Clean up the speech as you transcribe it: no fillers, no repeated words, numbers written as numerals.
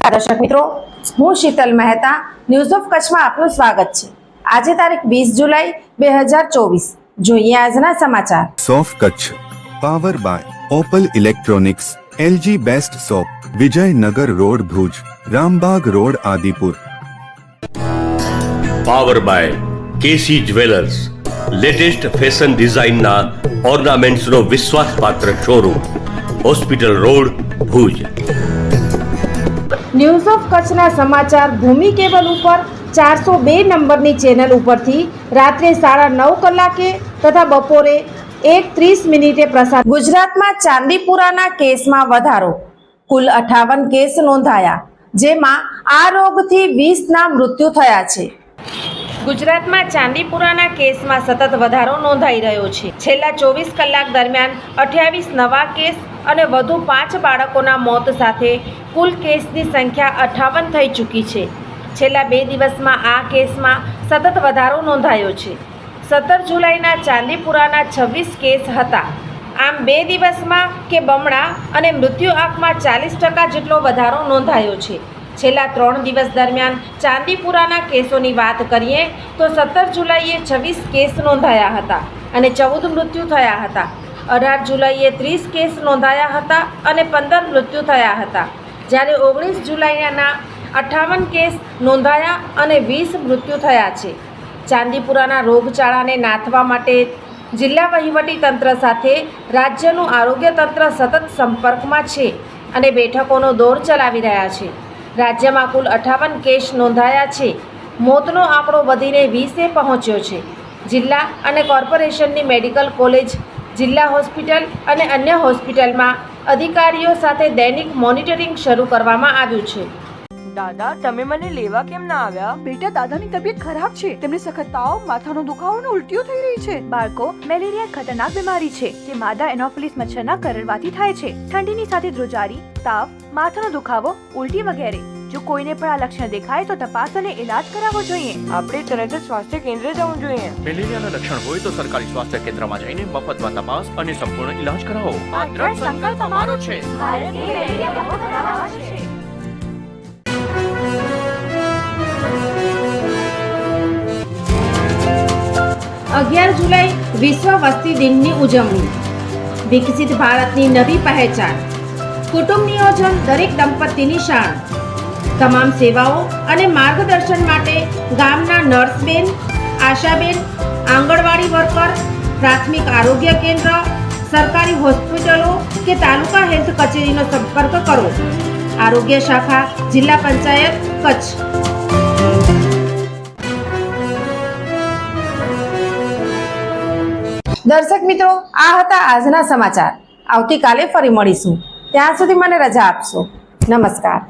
નમસ્કાર દર્શક મિત્રો, હું શીતલ મહેતા ન્યૂઝ ઓફ કચ્છમાં આપનું સ્વાગત છે। આજે તારીખ 20 જુલાઈ 2024। જોઈએ આજના સમાચાર। સોફ Kutch power by Opal electronics, LG best shop, Vijaynagar road Bhuj, Rambag road Adipur. Power by KC jewellers, latest fashion ડિઝાઇનના ઓર્નામેન્ટ્સનો વિશ્વાસપાત્ર showroom, hospital road Bhuj. News of કચ્છના સમાચાર ભૂમિ કેબલ ઉપર 402 નંબરની ચેનલ ઉપરથી રાત્રે 9:30 કલાકે તથા બપોરે 1:30 પ્રસાર। ગુજરાતમાં ચાંદીપુરાના કેસમાં વધારો, કુલ 58 કેસ નોંધાયા, જેમાં આ રોગથી 20ના મૃત્યુ થયા છે। ગુજરાતમાં ચાંદીપુરાના કેસમાં સતત વધારો નોંધાઈ રહ્યો છે। છેલ્લા 24 કલાક દરમિયાન 28 નવા કેસ અને વધુ 5 બાળકોના મોત સાથે કુલ કેસની સંખ્યા 58 થઈ ચૂકી છે। છેલ્લા 2 દિવસમાં આ કેસમાં સતત વધારો નોંધાયો છે। 17 જુલાઈના ચાંદીપુરાના 26 કેસ હતા। આમ 2 દિવસમાં કે બમણા અને મૃત્યુ આંકમાં 40% જેટલો વધારો નોંધાયો છે। છેલ્લા 3 દિવસ દરમિયાન ચાંદીપુરાના કેસોની વાત કરીએ તો 17 જુલાઈએ 26 કેસ નોંધાયા હતા અને 14 મૃત્યુ થયા હતા। 18 જુલાઈએ 30 કેસ નોંધાયા હતા અને 15 મૃત્યુ થયા હતા, જ્યારે 19 જુલાઈના 58 કેસ નોંધાયા અને 20 મૃત્યુ થયા છે। ચાંદીપુરાના રોગચાળાને નાથવા માટે જિલ્લા વહીવટી તંત્ર સાથે રાજ્યનું આરોગ્ય તંત્ર સતત સંપર્કમાં છે અને બેઠકોનો દોર ચલાવી રહ્યા છે। રાજ્યમાં કુલ 58 કેસ નોંધાયા છે। મોતનો આંકડો વધીને 20એ પહોંચ્યો છે। જિલ્લા અને કોર્પોરેશનની મેડિકલ કોલેજ, જિલ્લા હોસ્પિટલ અને અન્ય હોસ્પિટલમાં અધિકારીઓ સાથે દૈનિક મોનિટરિંગ શરૂ કરવામાં આવ્યું છે। દાદા, તમે મને લેવા કેમ ના આવ્યા? બેટા, દાદાની તબિયત ખરાબ છે। તેમને સખત તાવ, માથાનો દુખાવો અને ઉલટીઓ થઈ રહી છે। બાળકો, મેલેરિયા ખતરનાક બીમારી છે જે માદા એનોફિલિસ મચ્છરના કરડવાથી થાય છે। ઠંડીની સાથે ધ્રુજારી, તાવ, માથાનો દુખાવો, ઉલટી વગેરે। જો કોઈને પણ આ લક્ષણ દેખાય તો તપાસ અને ઇલાજ કરાવવો જોઈએ। આપણે તરત જ સ્વાસ્થ્ય કેન્દ્રે જવું જોઈએ। મેલેરિયાના લક્ષણ હોય તો સરકારી સ્વાસ્થ્ય કેન્દ્રમાં જઈને મફતમાં તપાસ અને સંપૂર્ણ ઇલાજ કરાવો। આ દ્રઢ સંકલ્પ અમારો છે। ભારતની મેલેરિયા મુક્ત બનાવવા છે। 11 જુલાઈ વિશ્વ વસ્તી દિનની ઉજવણી, વિકસિત ભારતની નવી પહેચાન, કુટુંબ નિયોજન દરેક દંપતીની શાન। તમામ સેવાઓ અને માર્ગદર્શન માટે ગામના નર્સબેન, આશાબેન, આંગણવાડી વર્કર, પ્રાથમિક આરોગ્ય કેન્દ્ર, સરકારી હોસ્પિટલો કે તાલુકા હેલ્થ કચેરીનો સંપર્ક કરો। આરોગ્ય શાખા, જિલ્લા પંચાયત, કચ્છ। દર્શક મિત્રો, આ હતા આજના સમાચાર। આવતીકાલે ફરી મળીશું, ત્યાં સુધી મને રજા આપશો। નમસ્કાર।